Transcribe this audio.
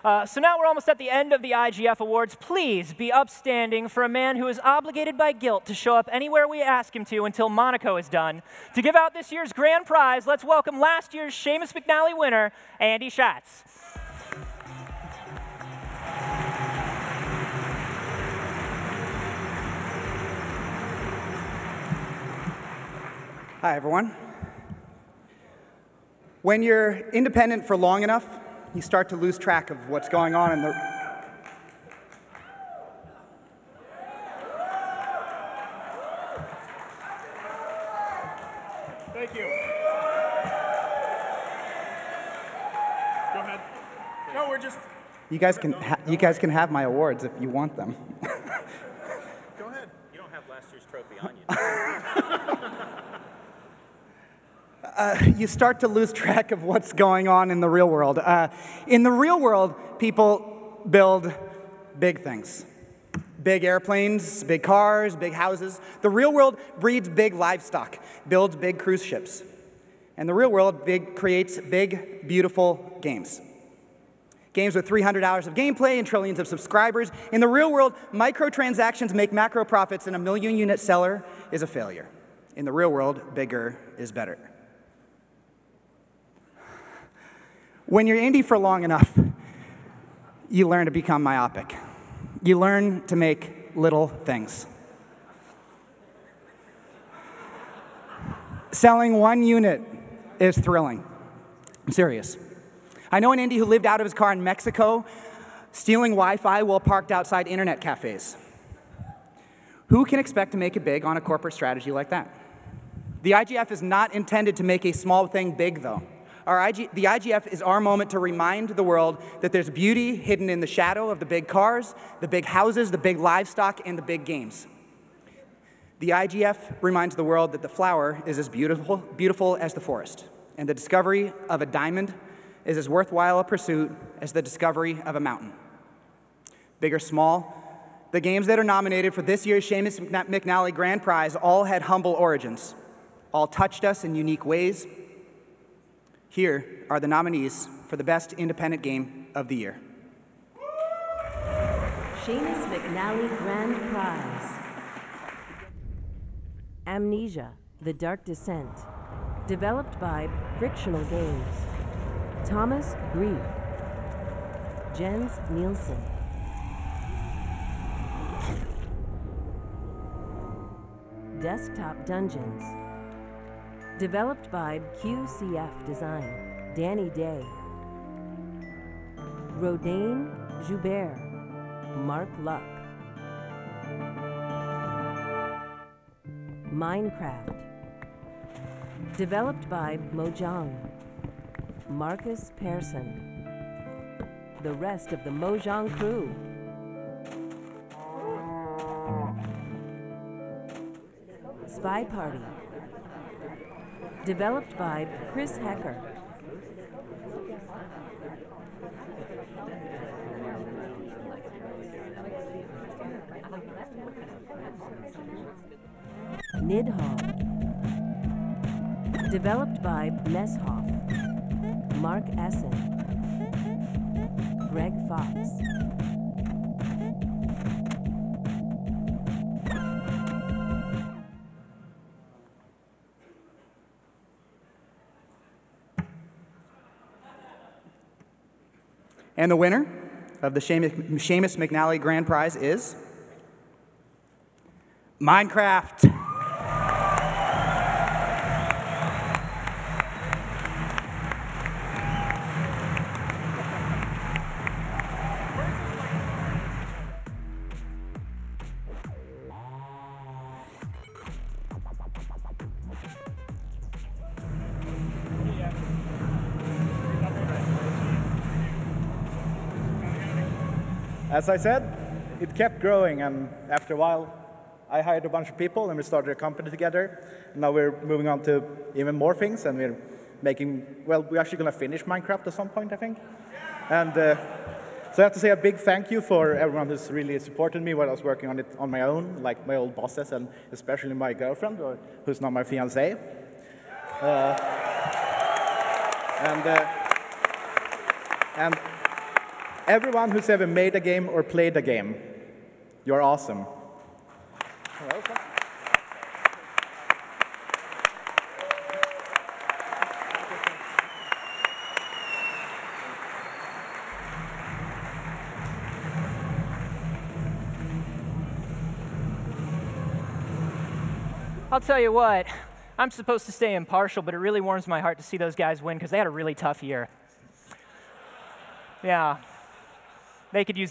So now we're almost at the end of the IGF Awards. Please be upstanding for a man who is obligated by guilt to show up anywhere we ask him to until Monaco is done. To give out this year's grand prize, let's welcome last year's Seumas McNally winner, Andy Schatz. Hi, everyone. When you're independent for long enough, you start to lose track of what's going on in the... Thank you. Go ahead. No, we're just... You guys can have my awards if you want them. Go ahead. You don't have last year's trophy on you. You start to lose track of what's going on in the real world. In the real world, people build big things. Big airplanes, big cars, big houses. The real world breeds big livestock, builds big cruise ships. And the real world creates big, beautiful games. Games with 300 hours of gameplay and trillions of subscribers. In the real world, microtransactions make macro profits, and a million-unit seller is a failure. In the real world, bigger is better. When you're indie for long enough, you learn to become myopic. You learn to make little things. Selling one unit is thrilling. I'm serious. I know an indie who lived out of his car in Mexico, stealing Wi-Fi while parked outside internet cafes. Who can expect to make it big on a corporate strategy like that? The IGF is not intended to make a small thing big, though. The IGF is our moment to remind the world that there's beauty hidden in the shadow of the big cars, the big houses, the big livestock, and the big games. The IGF reminds the world that the flower is as beautiful as the forest, and the discovery of a diamond is as worthwhile a pursuit as the discovery of a mountain. Big or small, the games that are nominated for this year's Seumas McNally Grand Prize all had humble origins, all touched us in unique ways. Here are the nominees for the Best Independent Game of the Year. Seumas McNally Grand Prize. Amnesia, The Dark Descent. Developed by Frictional Games. Thomas Grief. Jens Nielsen. Desktop Dungeons. Developed by QCF Design, Danny Day. Rodin Joubert, Mark Luck. Minecraft. Developed by Mojang, Marcus Persson. The rest of the Mojang crew. Spy Party. Developed by Chris Hecker. Nidhogg. Developed by Messhoff, Mark Essen, Greg Fox. And the winner of the Seumas McNally Grand Prize is Minecraft. As I said, it kept growing, and after a while, I hired a bunch of people, and we started a company together. And now we're moving on to even more things, and we're making, well, we're actually going to finish Minecraft at some point, I think. And so I have to say a big thank you for everyone who's really supported me while I was working on it on my own, like my old bosses, and especially my girlfriend, who's now my fiancée. everyone who's ever made a game or played a game, you're awesome. Welcome. I'll tell you what, I'm supposed to stay impartial, but it really warms my heart to see those guys win because they had a really tough year. Yeah, they could use